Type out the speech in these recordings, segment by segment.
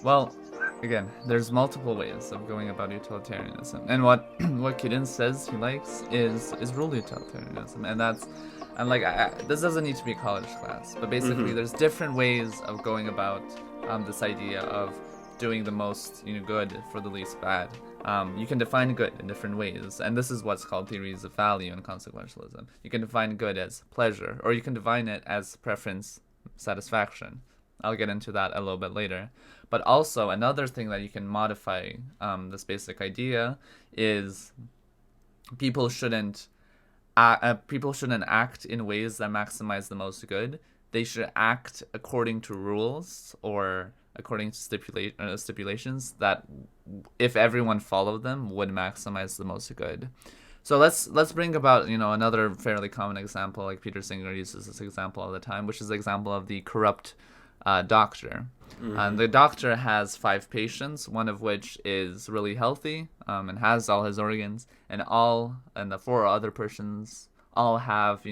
Well, again, there's multiple ways of going about utilitarianism, and what Kidin says he likes is rule utilitarianism, and that's and like this doesn't need to be a college class, but basically there's different ways of going about this idea of doing the most good for the least bad. You can define good in different ways, and this is what's called theories of value in consequentialism. You can define good as pleasure, or you can define it as preference, satisfaction. I'll get into that a little bit later. But also, another thing that you can modify this basic idea is people shouldn't act in ways that maximize the most good. They should act according to rules or according to stipulations that, if everyone followed them, would maximize the most good. So let's bring about another fairly common example. Like Peter Singer uses this example all the time, which is the example of the corrupt doctor. And the doctor has 5 patients, one of which is really healthy and has all his organs, and the 4 other persons all have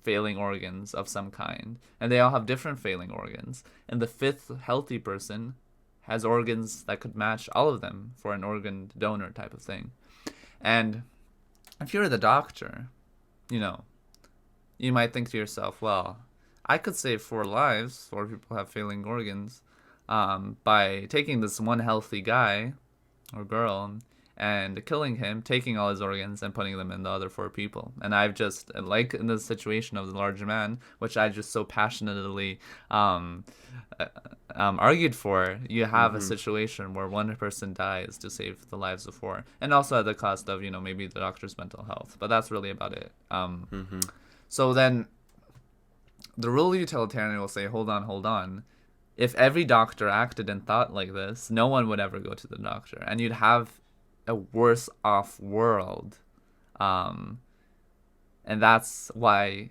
failing organs of some kind, and they all have different failing organs. And the 5th healthy person has organs that could match all of them for an organ donor type of thing. And if you're the doctor, you might think to yourself, well, I could save 4 lives, 4 people have failing organs, by taking this one healthy guy or girl and killing him, taking all his organs and putting them in the other 4 people. And I've just, like in the situation of the larger man, which I just so passionately argued for, you have a situation where one person dies to save the lives of 4, and also at the cost of maybe the doctor's mental health. But that's really about it. So then the rule utilitarian will say, hold on. If every doctor acted and thought like this, no one would ever go to the doctor, and you'd have a worse off world. And that's why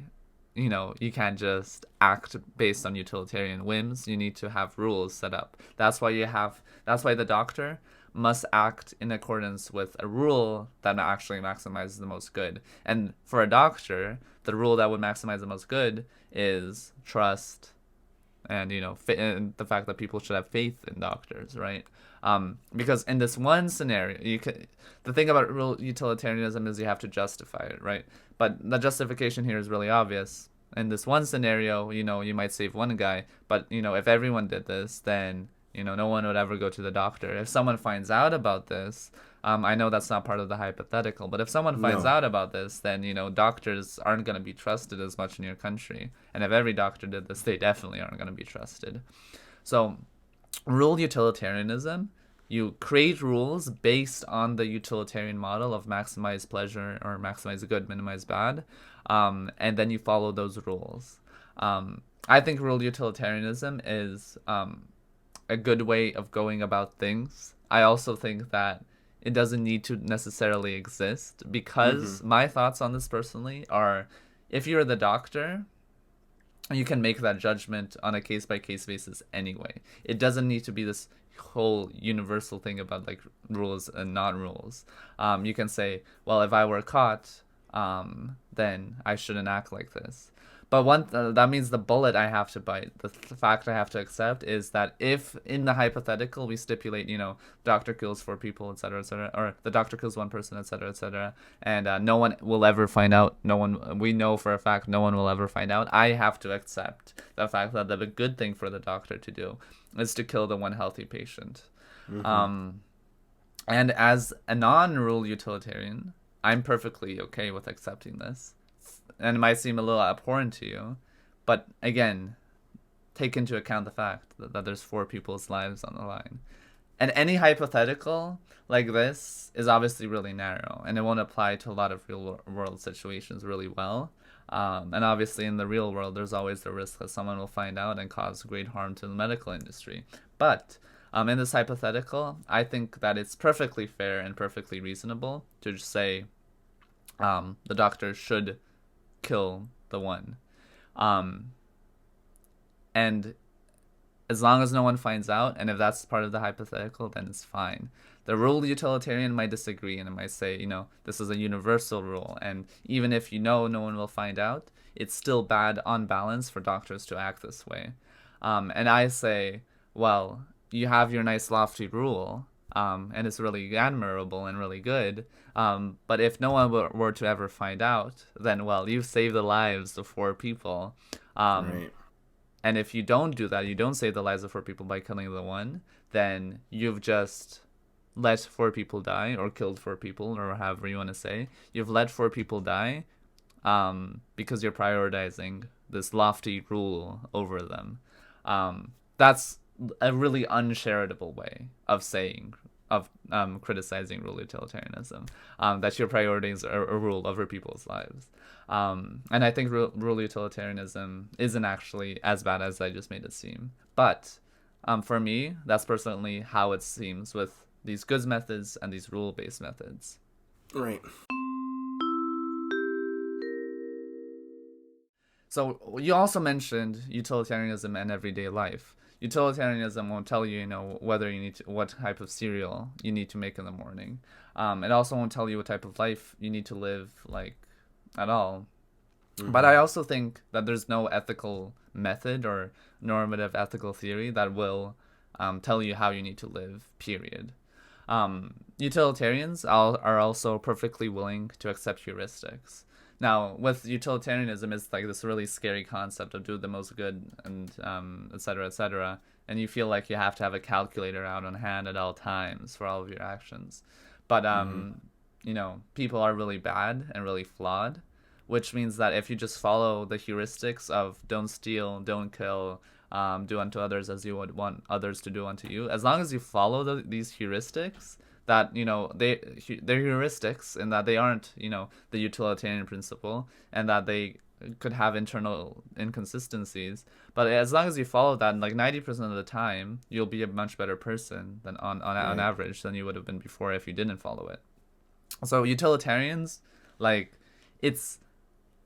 you can't just act based on utilitarian whims. You need to have rules set up. That's why the doctor must act in accordance with a rule that actually maximizes the most good. And for a doctor, the rule that would maximize the most good is trust, and and the fact that people should have faith in doctors, right? Because in this one scenario, the thing about real utilitarianism is you have to justify it, right? But the justification here is really obvious. In this one scenario, you might save one guy, but if everyone did this, then no one would ever go to the doctor. If someone finds out about this, I know that's not part of the hypothetical, but if someone finds out about this, then doctors aren't going to be trusted as much in your country. And if every doctor did this, they definitely aren't going to be trusted. So rule utilitarianism, you create rules based on the utilitarian model of maximize pleasure or maximize good, minimize bad, and then you follow those rules. I think rule utilitarianism is a good way of going about things. I also think that it doesn't need to necessarily exist, because my thoughts on this personally are, if you're the doctor, you can make that judgment on a case-by-case basis anyway. It doesn't need to be this whole universal thing about like rules and non-rules. You can say, well, if I were caught, then I shouldn't act like this. But that means the bullet I have to bite, the fact I have to accept, is that if in the hypothetical we stipulate, doctor kills 4 people, etc., or the doctor kills 1 person, etc., and no one will ever find out. We know for a fact no one will ever find out. I have to accept the fact that the good thing for the doctor to do is to kill the one healthy patient. And as a non-rule utilitarian, I'm perfectly okay with accepting this. And it might seem a little abhorrent to you, but again, take into account the fact that there's 4 people's lives on the line. And any hypothetical like this is obviously really narrow, and it won't apply to a lot of real world situations really well. And obviously in the real world, there's always the risk that someone will find out and cause great harm to the medical industry. But in this hypothetical, I think that it's perfectly fair and perfectly reasonable to just say the doctor should kill the one. And as long as no one finds out, and if that's part of the hypothetical, then it's fine. The rule utilitarian might disagree, and it might say, this is a universal rule, and even if no one will find out, it's still bad on balance for doctors to act this way. And I say, well, you have your nice lofty rule, and it's really admirable and really good. But if no one were to ever find out, then, well, you've saved the lives of 4 people. Right. And if you don't do that, you don't save the lives of 4 people by killing the one, then you've just let 4 people die, or killed 4 people, or however you want to say. You've let 4 people die, because you're prioritizing this lofty rule over them. That's a really uncharitable way of criticizing rule utilitarianism, that your priorities are a rule over people's lives. And I think rule utilitarianism isn't actually as bad as I just made it seem. But for me, that's personally how it seems with these goods methods and these rule-based methods. Right. So you also mentioned utilitarianism and everyday life. Utilitarianism won't tell you, whether you need what type of cereal you need to make in the morning. It also won't tell you what type of life you need to live, like, at all. Mm-hmm. But I also think that there's no ethical method or normative ethical theory that will tell you how you need to live, period. Utilitarians are also perfectly willing to accept heuristics. Now, with utilitarianism, it's like this really scary concept of do the most good and et cetera, and you feel like you have to have a calculator out on hand at all times for all of your actions. But, people are really bad and really flawed, which means that if you just follow the heuristics of don't steal, don't kill, do unto others as you would want others to do unto you, as long as you follow these heuristics, that they're heuristics in that they aren't the utilitarian principle, and that they could have internal inconsistencies, but as long as you follow that, like 90% of the time you'll be a much better person than on average than you would have been before if you didn't follow it. So utilitarians, like, it's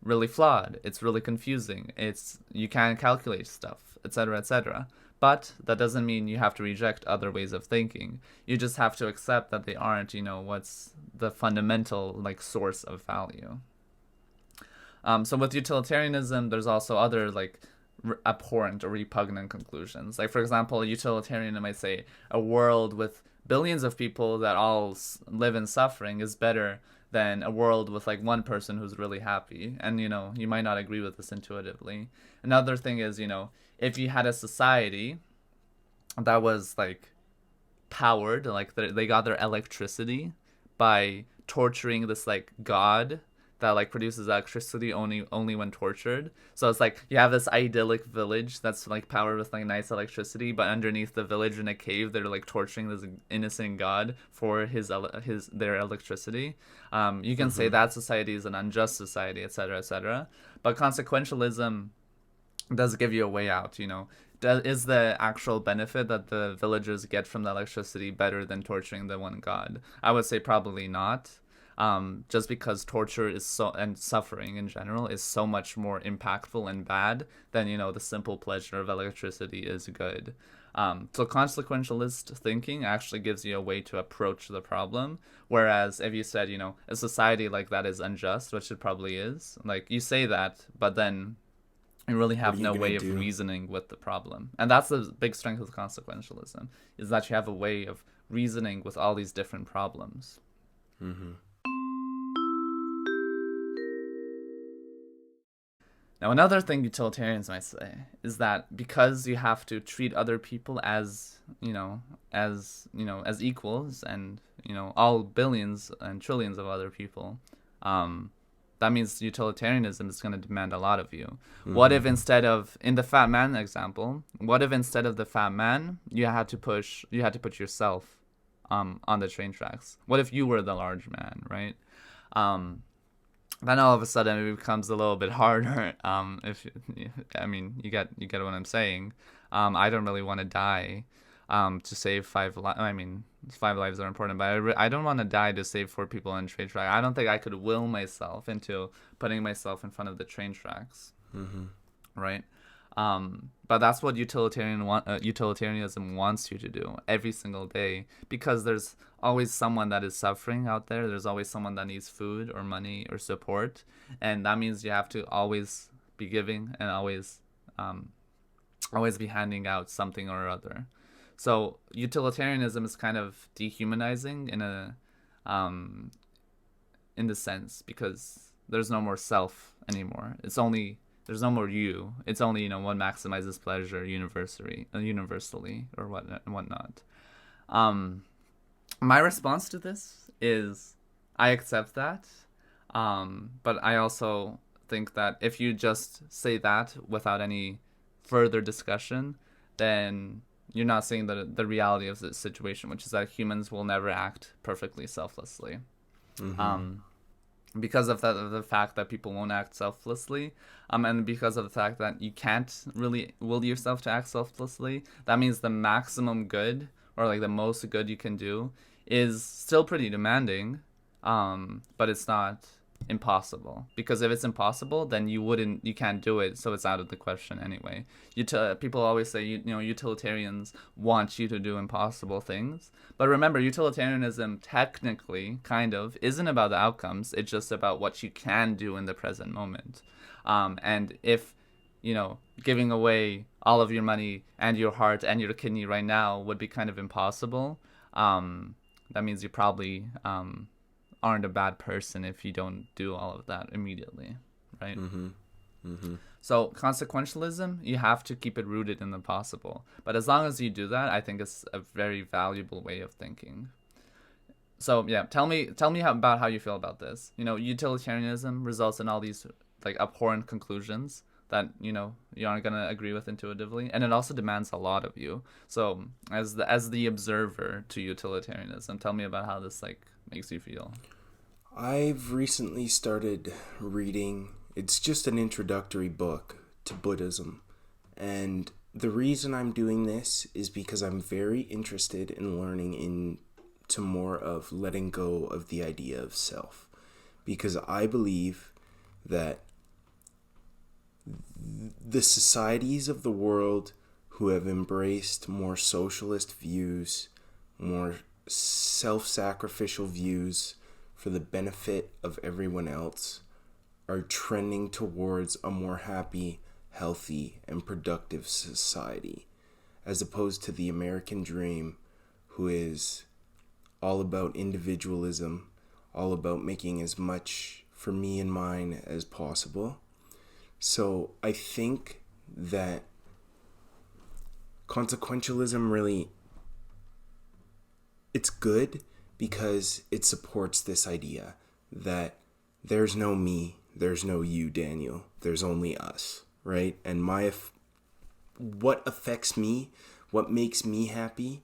really flawed, it's really confusing, you can't calculate stuff, etc. But that doesn't mean you have to reject other ways of thinking. You just have to accept that they aren't, what's the fundamental, like, source of value. So with utilitarianism, there's also other, like, abhorrent or repugnant conclusions. Like, for example, a utilitarian might say a world with billions of people that all live in suffering is better than a world with, like, one person who's really happy. And, you might not agree with this intuitively. Another thing is, if you had a society that was, like, powered, like, they got their electricity by torturing this, like, god that, like, produces electricity only when tortured. So it's like you have this idyllic village that's, like, powered with, like, nice electricity, but underneath the village in a cave they're, like, torturing this innocent god for their electricity. You can say that society is an unjust society, etc. But consequentialism does give you a way out. Is the actual benefit that the villagers get from the electricity better than torturing the one god? I would say probably not. Just because torture and suffering in general is so much more impactful and bad than, the simple pleasure of electricity is good. So consequentialist thinking actually gives you a way to approach the problem. Whereas if you said, a society like that is unjust, which it probably is, like, you say that, but then you really have no way of reasoning with the problem. And that's the big strength of consequentialism, is that you have a way of reasoning with all these different problems. Mm-hmm. Now, another thing utilitarians might say is that because you have to treat other people as equals, and, all billions and trillions of other people, that means utilitarianism is going to demand a lot of you. Mm-hmm. What if instead of, in the fat man example, what if instead of the fat man, you had to put yourself on the train tracks? What if you were the large man, right? Then all of a sudden it becomes a little bit harder. You get what I'm saying. I don't really want to die to save 5 lives. 5 lives are important, but I don't want to die to save 4 people on train track. I don't think I could will myself into putting myself in front of the train tracks. Mm-hmm. Right? But that's what utilitarianism wants you to do every single day, because there's always someone that is suffering out there. There's always someone that needs food or money or support, and that means you have to always be giving and always be handing out something or other. So utilitarianism is kind of dehumanizing in the sense, because there's no more self anymore. There's no more you. It's only, one maximizes pleasure universally or whatnot. My response to this is I accept that, but I also think that if you just say that without any further discussion, then you're not seeing the reality of the situation, which is that humans will never act perfectly selflessly. Because of the fact that people won't act selflessly, and because of the fact that you can't really will yourself to act selflessly, that means the maximum good, or like the most good you can do, is still pretty demanding, but it's not impossible. Because if it's impossible, then you can't do it, so it's out of the question anyway. People always say utilitarians want you to do impossible things, but remember, utilitarianism technically kind of isn't about the outcomes. It's just about what you can do in the present moment. And if giving away all of your money and your heart and your kidney right now would be kind of impossible, that means you probably aren't a bad person if you don't do all of that immediately, right? So consequentialism, you have to keep it rooted in the possible. But as long as you do that, I think it's a very valuable way of thinking. So yeah, tell me about how you feel about this. Utilitarianism results in all these like abhorrent conclusions that you aren't gonna agree with intuitively, and it also demands a lot of you. So as the observer to utilitarianism, tell me about how this like makes you feel. I've recently started reading, it's just an introductory book to Buddhism, and the reason I'm doing this is because I'm very interested in learning into more of letting go of the idea of self, because I believe that the societies of the world who have embraced more socialist views, more self-sacrificial views for the benefit of everyone else, are trending towards a more happy, healthy, and productive society, as opposed to the American dream, who is all about individualism, all about making as much for me and mine as possible. So I think that consequentialism really, it's good because it supports this idea that there's no me, there's no you, Daniel, there's only us, right? And what affects me, what makes me happy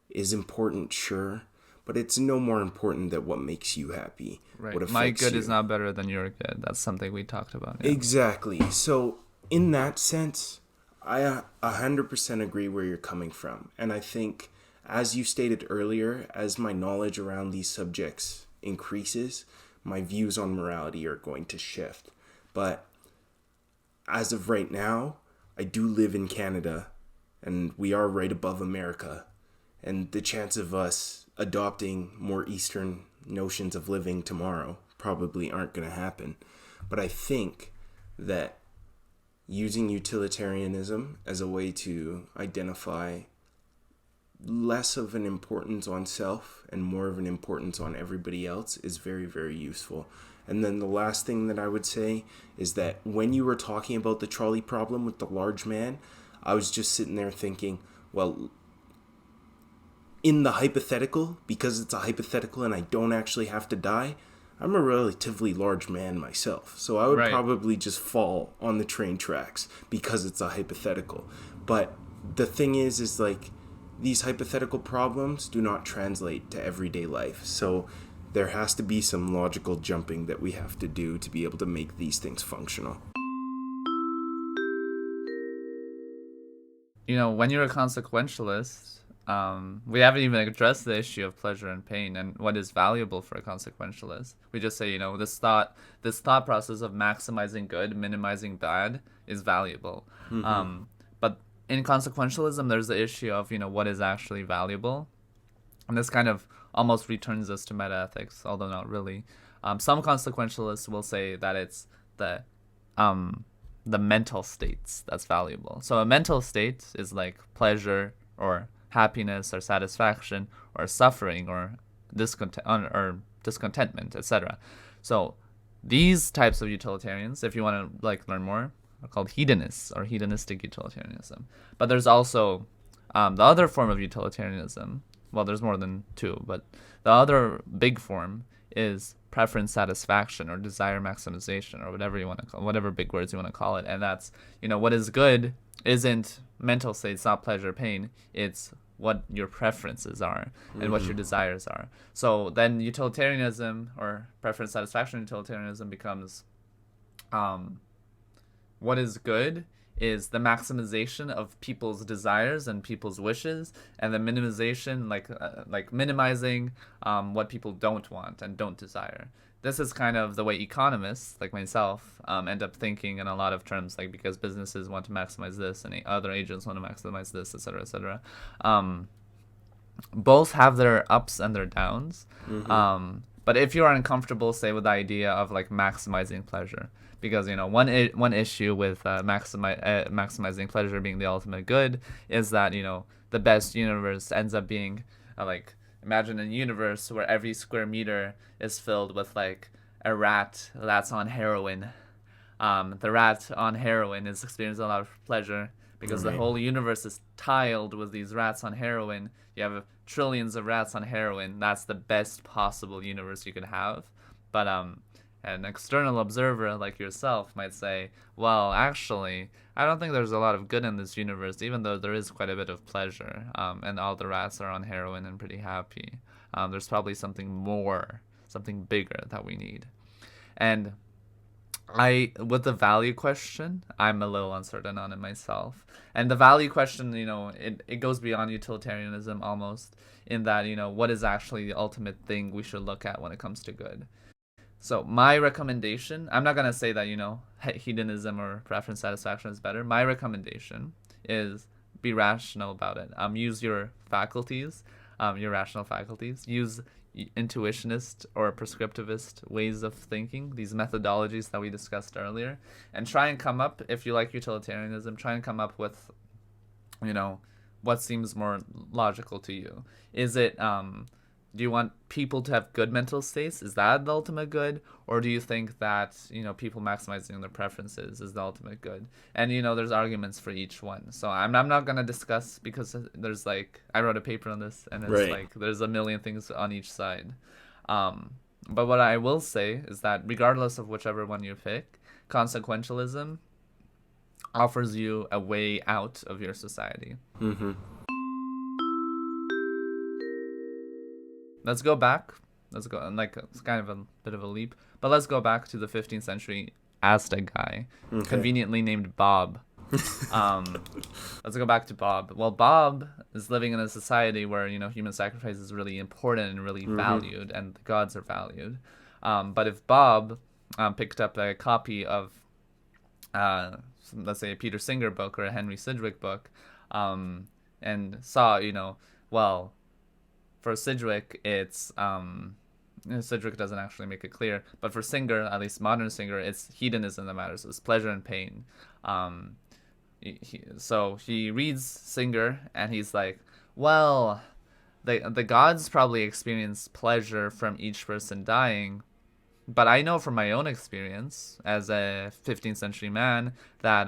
is important, sure, but it's no more important than what makes you happy. Right. What My good you. is not better than your good. That's something we talked about. Yeah. Exactly. So in that sense, I 100% agree where you're coming from. And I think, as you stated earlier, as my knowledge around these subjects increases, my views on morality are going to shift. But as of right now, I do live in Canada, and we are right above America. And the chance of us adopting more Eastern notions of living tomorrow probably aren't going to happen. But I think that using utilitarianism as a way to identify less of an importance on self and more of an importance on everybody else is very, very useful. And then the last thing that I would say is that when you were talking about the trolley problem with the large man, I was just sitting there thinking, well, in the hypothetical, because it's a hypothetical and I don't actually have to die, I'm a relatively large man myself. So I would probably just fall on the train tracks because it's a hypothetical. But the thing is like, these hypothetical problems do not translate to everyday life. So there has to be some logical jumping that we have to do to be able to make these things functional. When you're a consequentialist, we haven't even addressed the issue of pleasure and pain and what is valuable for a consequentialist. We just say, this thought process of maximizing good, minimizing bad is valuable. But in consequentialism, there's the issue of, what is actually valuable. And this kind of almost returns us to metaethics, although not really. Some consequentialists will say that it's the mental states that's valuable. So a mental state is like pleasure or happiness or satisfaction or suffering or discontentment, etc. So these types of utilitarians, if you want to like learn more, are called hedonists or hedonistic utilitarianism. But there's also the other form of utilitarianism. Well, there's more than two, but the other big form is preference satisfaction or desire maximization or whatever you want to call, whatever big words you want to call it. And that's, what is good isn't mental state, it's not pleasure, pain, it's what your preferences are and what your desires are. So then utilitarianism or preference satisfaction utilitarianism becomes what is good is the maximization of people's desires and people's wishes, and the minimization, like minimizing what people don't want and don't desire. This is kind of the way economists, like myself, end up thinking in a lot of terms, like because businesses want to maximize this and other agents want to maximize this, etc., etc. Both have their ups and their downs. But if you are uncomfortable, say, with the idea of like maximizing pleasure, because one issue with maximizing pleasure being the ultimate good is that the best universe ends up being like, imagine a universe where every square meter is filled with like a rat that's on heroin. The rat on heroin is experiencing a lot of pleasure because the whole universe is tiled with these rats on heroin. You have trillions of rats on heroin. That's the best possible universe you could have. But an external observer like yourself might say, well, actually, I don't think there's a lot of good in this universe, even though there is quite a bit of pleasure, and all the rats are on heroin and pretty happy. There's probably something more, something bigger that we need. And with the value question, I'm a little uncertain on it myself. And the value question, it goes beyond utilitarianism almost, in that, what is actually the ultimate thing we should look at when it comes to good. So my recommendation, I'm not going to say that, hedonism or preference satisfaction is better. My recommendation is be rational about it. Use your faculties, your rational faculties. Use intuitionist or prescriptivist ways of thinking, these methodologies that we discussed earlier, and try and come up, if you like utilitarianism, try and come up with, what seems more logical to you. Is it, do you want people to have good mental states? Is that the ultimate good? Or do you think that, people maximizing their preferences is the ultimate good? And, there's arguments for each one. So I'm not going to discuss, because there's I wrote a paper on this, and it's there's a million things on each side. But what I will say is that regardless of whichever one you pick, consequentialism offers you a way out of your society. Let's go back. It's kind of a bit of a leap, but let's go back to the 15th century Aztec guy, conveniently named Bob. Let's go back to Bob. Well, Bob is living in a society where, human sacrifice is really important and really valued, and the gods are valued. But if Bob picked up a copy of, let's say, a Peter Singer book or a Henry Sidgwick book, and saw, well, for Sidgwick, it's Sidgwick doesn't actually make it clear, but for Singer, at least modern Singer, it's hedonism that matters. It's pleasure and pain. So he reads Singer, and he's like, well, the gods probably experience pleasure from each person dying, but I know from my own experience as a 15th century man that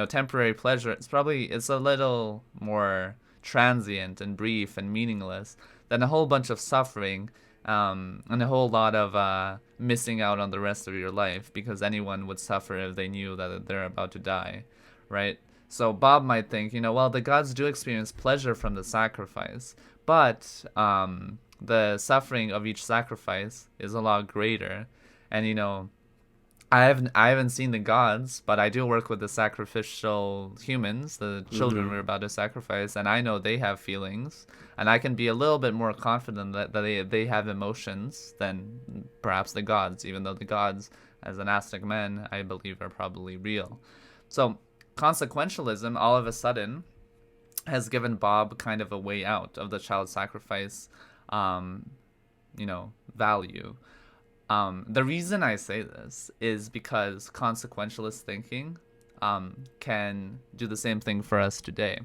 temporary pleasure, it's a little more transient and brief and meaningless than a whole bunch of suffering, and a whole lot of missing out on the rest of your life, because anyone would suffer if they knew that they're about to die, right? So Bob might think, well, the gods do experience pleasure from the sacrifice, but the suffering of each sacrifice is a lot greater. And I haven't seen the gods, but I do work with the sacrificial humans, the children we're about to sacrifice, and I know they have feelings, and I can be a little bit more confident that they have emotions than perhaps the gods, even though the gods, as an Aztec man, I believe are probably real. So consequentialism, all of a sudden, has given Bob kind of a way out of the child sacrifice, value. The reason I say this is because consequentialist thinking can do the same thing for us today.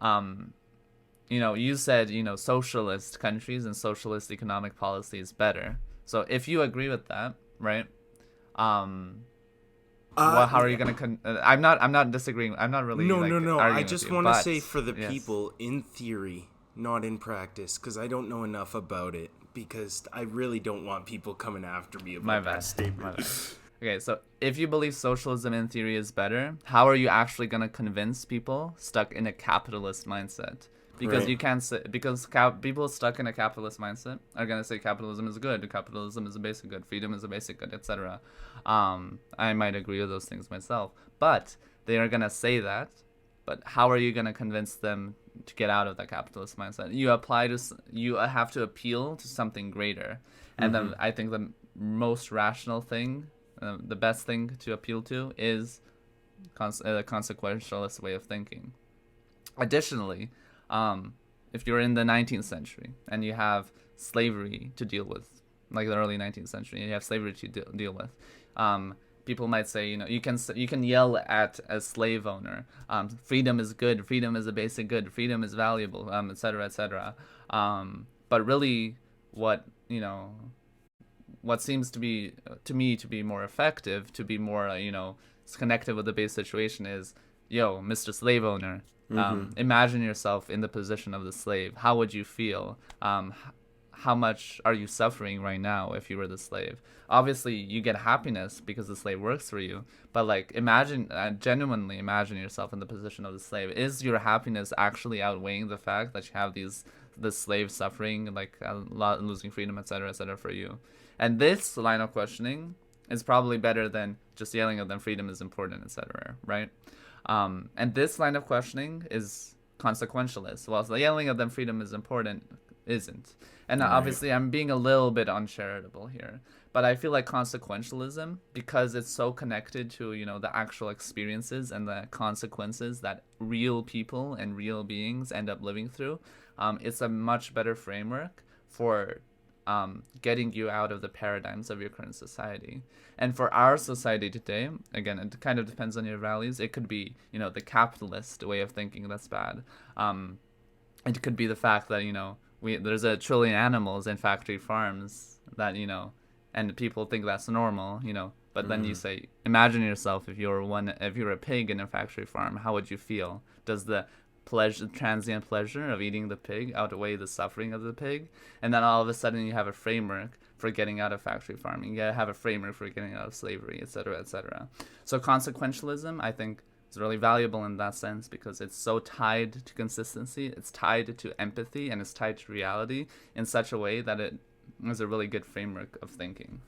You said, socialist countries and socialist economic policy is better. So if you agree with that, right? How are you gonna? I'm not disagreeing. I'm not really No. I arguing with just you. want to But say for the yes. people in theory, not in practice, because I don't know enough about it. Because I really don't want people coming after me about that statement. My bad. Okay, so if you believe socialism in theory is better, how are you actually gonna convince people stuck in a capitalist mindset? Because Right. you can't say, people stuck in a capitalist mindset are gonna say capitalism is good, capitalism is a basic good, freedom is a basic good, etc. I might agree with those things myself, but they are gonna say that. But how are you gonna convince them to get out of that capitalist mindset? You have to appeal to something greater, and then I think the most rational thing, the best thing to appeal to is the consequentialist way of thinking. Additionally, if you're in the 19th century and you have slavery to deal with, like the early 19th century, and you have slavery to deal with, people might say, you can yell at a slave owner, freedom is good, freedom is a basic good, freedom is valuable, etc., etc. But really, what seems to be to me to be more effective, to be more connected with the base situation is, Mr. Slave Owner, imagine yourself in the position of the slave. How would you feel? How much are you suffering right now if you were the slave? Obviously, you get happiness because the slave works for you, but genuinely imagine yourself in the position of the slave. Is your happiness actually outweighing the fact that you have the slave suffering, like a lot, losing freedom, etc., etc., for you? And this line of questioning is probably better than just yelling at them, freedom is important, etc., right? And this line of questioning is consequentialist, whilst yelling at them, freedom is important, isn't. And obviously, I'm being a little bit uncharitable here, but I feel like consequentialism, because it's so connected to the actual experiences and the consequences that real people and real beings end up living through, it's a much better framework for getting you out of the paradigms of your current society. And for our society today, again, it kind of depends on your values. It could be, the capitalist way of thinking that's bad. It could be the fact that, there's a trillion animals in factory farms that, and people think that's normal, but then you say, imagine yourself if you're a pig in a factory farm, how would you feel? Does the transient pleasure of eating the pig outweigh the suffering of the pig? And then all of a sudden you have a framework for getting out of factory farming. You have a framework for getting out of slavery, etc., etc. So consequentialism, I think, is really valuable in that sense because it's so tied to consistency, it's tied to empathy, and it's tied to reality in such a way that it is a really good framework of thinking.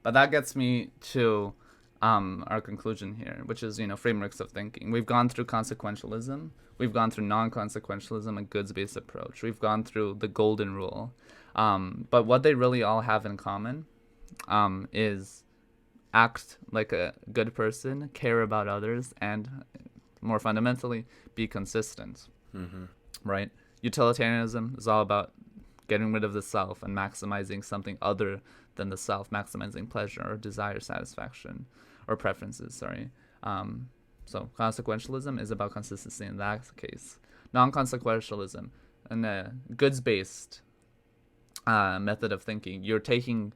But that gets me to our conclusion here, which is, frameworks of thinking. We've gone through consequentialism, we've gone through non-consequentialism, a goods-based approach. We've gone through the golden rule. But what they really all have in common is act like a good person, care about others, and more fundamentally, be consistent. Right? Utilitarianism is all about getting rid of the self and maximizing something other than the self, maximizing pleasure or desire satisfaction or preferences, sorry. So consequentialism is about consistency in that case. Non-consequentialism, and a goods-based method of thinking, you're taking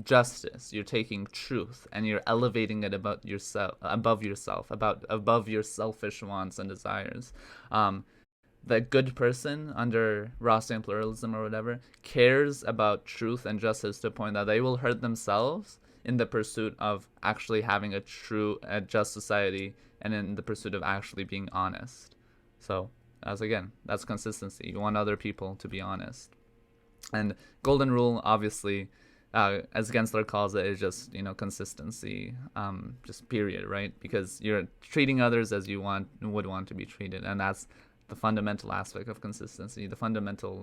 justice, you're taking truth, and you're elevating it above yourself, above your selfish wants and desires. The good person under Rossian pluralism or whatever cares about truth and justice to the point that they will hurt themselves in the pursuit of actually having a just society and in the pursuit of actually being honest. So, that's consistency. You want other people to be honest. And golden rule, obviously, as Gensler calls it, is just, consistency, just period, right? Because you're treating others as you would want to be treated, and that's the fundamental aspect of consistency, the fundamental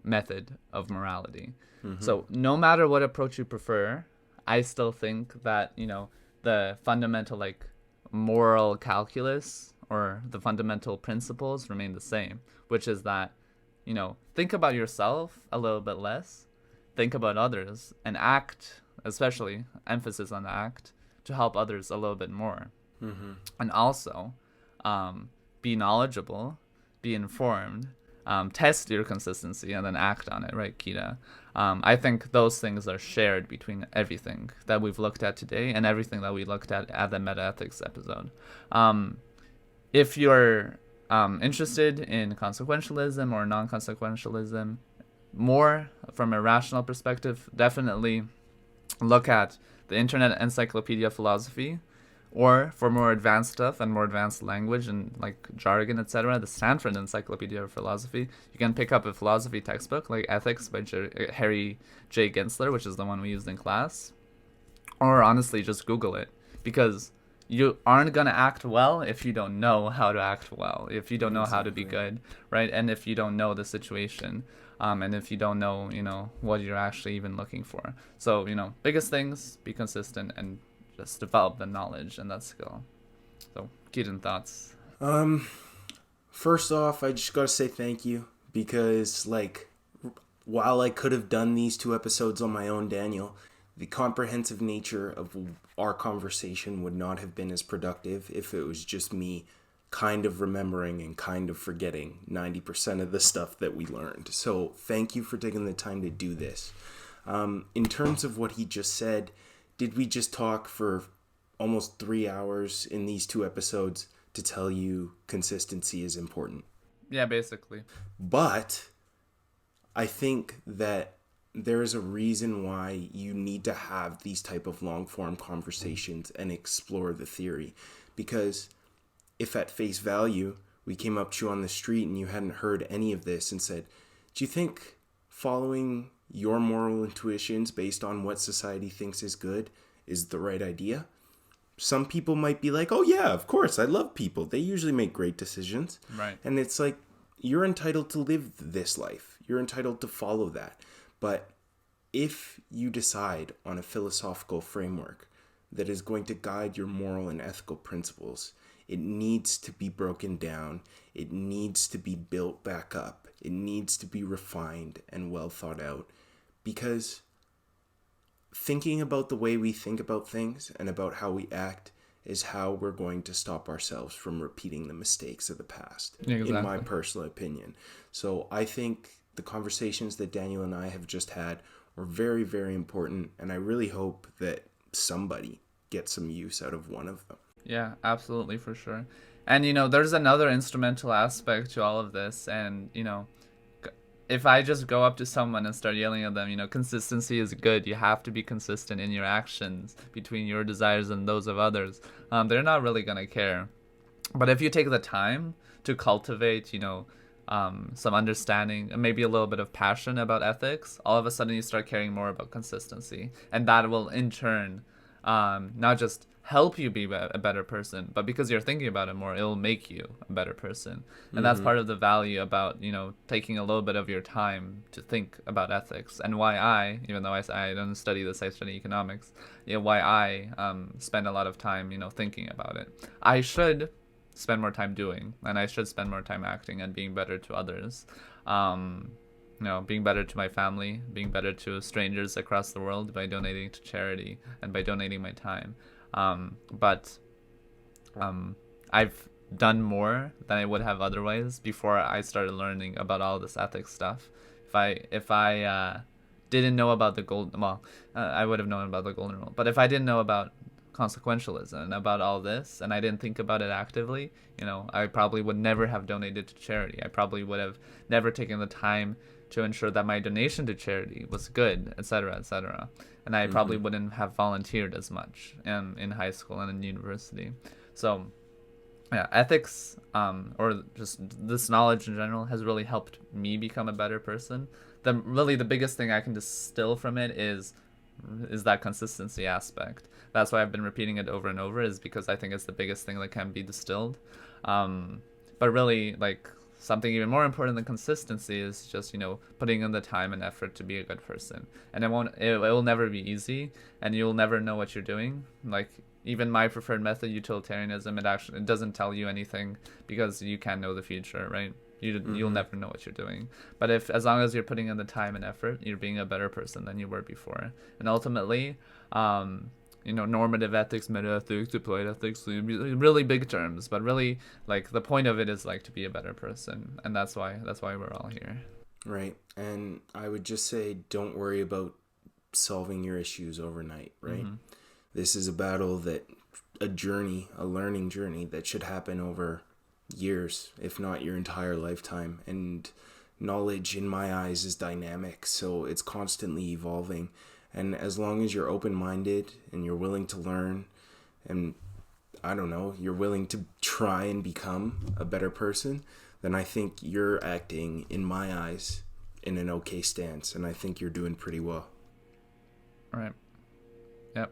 method of morality. So no matter what approach you prefer, I still think that the fundamental moral calculus or the fundamental principles remain the same, which is that think about yourself a little bit less, think about others, and act, especially emphasis on the act, to help others a little bit more. And also be knowledgeable, be informed, test your consistency, and then act on it, right, Kita? I think those things are shared between everything that we've looked at today and everything that we looked at the meta-ethics episode. If you're interested in consequentialism or non-consequentialism, more from a rational perspective, definitely look at the Internet Encyclopedia of Philosophy, or for more advanced stuff and more advanced language and like jargon, etc., the Stanford Encyclopedia of Philosophy. You can pick up a philosophy textbook like Ethics by Harry J. Gensler, which is the one we used in class. Or honestly, just Google it, because you aren't going to act well if you don't know how to act well, if you don't know how to be good, right? And if you don't know the situation, and if you don't know, what you're actually even looking for. So, biggest things, be consistent and just develop the knowledge and that skill. So, Keaton, thoughts? First off, I just gotta say thank you, because while I could have done these 2 episodes on my own, Daniel, the comprehensive nature of our conversation would not have been as productive if it was just me kind of remembering and kind of forgetting 90% of the stuff that we learned. So thank you for taking the time to do this. In terms of what he just said, did we just talk for almost 3 hours in these 2 episodes to tell you consistency is important? Yeah, basically. But I think that there is a reason why you need to have these type of long-form conversations and explore the theory. Because if at face value we came up to you on the street and you hadn't heard any of this and said, do you think following your moral intuitions based on what society thinks is good is the right idea? Some people might be like, oh yeah, of course, I love people. They usually make great decisions. Right. And it's like, you're entitled to live this life. You're entitled to follow that. But if you decide on a philosophical framework that is going to guide your moral and ethical principles, it needs to be broken down. It needs to be built back up. It needs to be refined and well thought out. Because thinking about the way we think about things and about how we act is how we're going to stop ourselves from repeating the mistakes of the past, Exactly. in my personal opinion. So I think the conversations that Daniel and I have just had were very, very important, and I really hope that somebody gets some use out of one of them. Yeah, absolutely, for sure. And, there's another instrumental aspect to all of this, and, if I just go up to someone and start yelling at them, consistency is good. You have to be consistent in your actions between your desires and those of others. They're not really going to care. But if you take the time to cultivate, some understanding and maybe a little bit of passion about ethics, all of a sudden you start caring more about consistency. And that will in turn not just help you be a better person, but because you're thinking about it more, it'll make you a better person. And that's part of the value about, taking a little bit of your time to think about ethics, and why even though I don't study this, I study economics, why I spend a lot of time, thinking about it. I should spend more time doing, and I should spend more time acting and being better to others. Being better to my family, being better to strangers across the world by donating to charity and by donating my time. But I've done more than I would have otherwise before I started learning about all this ethics stuff. If I didn't know about the I would have known about the golden rule. But if I didn't know about consequentialism and about all this, and I didn't think about it actively, I probably would never have donated to charity. I probably would have never taken the time to ensure that my donation to charity was good, etc., etc. And I probably wouldn't have volunteered as much in high school and in university. So, yeah, ethics, or just this knowledge in general, has really helped me become a better person. The biggest thing I can distill from it is that consistency aspect. That's why I've been repeating it over and over, is because I think it's the biggest thing that can be distilled. But really, something even more important than consistency is just, putting in the time and effort to be a good person. And it will never be easy, and you'll never know what you're doing. Even my preferred method, utilitarianism, it doesn't tell you anything, because you can't know the future, right? You'll never know what you're doing. But as long as you're putting in the time and effort, you're being a better person than you were before. And ultimately, normative ethics, meta ethics, applied ethics, really big terms, but really like the point of it is like to be a better person, and that's why we're all here. Right. And I would just say, don't worry about solving your issues overnight, right? Mm-hmm. This is a battle a learning journey that should happen over years, if not your entire lifetime. And knowledge, in my eyes, is dynamic, so it's constantly evolving. And as long as you're open-minded and you're willing to learn and, you're willing to try and become a better person, then I think you're acting, in my eyes, in an okay stance. And I think you're doing pretty well. All right. Yep.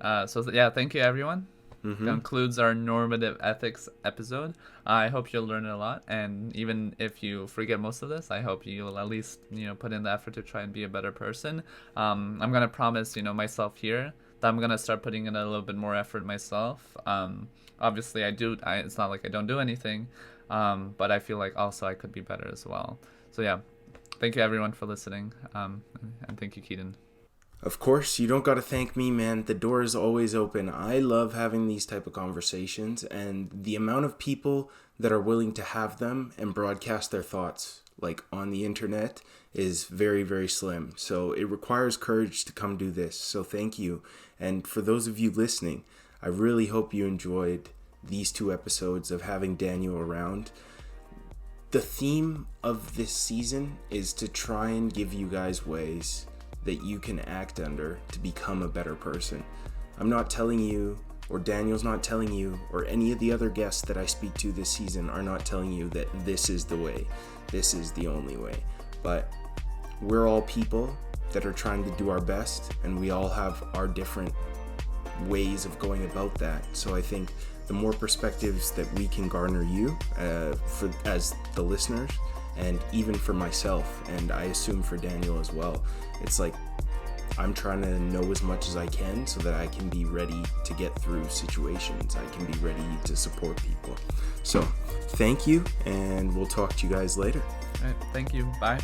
Thank you, everyone. Mm-hmm. Concludes our normative ethics episode. I hope you'll learn a lot, and even if you forget most of this, I hope you'll at least put in the effort to try and be a better person. I'm gonna promise myself here that I'm gonna start putting in a little bit more effort myself. Obviously it's not like I don't do anything, but I feel like also I could be better as well. So yeah, thank you everyone for listening, and thank you, Keaton. Of course, you don't got to thank me, man. The door is always open. I love having these type of conversations, and the amount of people that are willing to have them and broadcast their thoughts like on the internet is very, very slim. So it requires courage to come do this. So thank you. And for those of you listening, I really hope you enjoyed these 2 episodes of having Daniel around. The theme of this season is to try and give you guys ways that you can act under to become a better person. I'm not telling you, or Daniel's not telling you, or any of the other guests that I speak to this season are not telling you that this is the way, this is the only way. But we're all people that are trying to do our best, and we all have our different ways of going about that. So I think the more perspectives that we can garner you as the listeners, and even for myself, and I assume for Daniel as well, it's like I'm trying to know as much as I can so that I can be ready to get through situations. I can be ready to support people. So thank you, and we'll talk to you guys later. All right, thank you. Bye.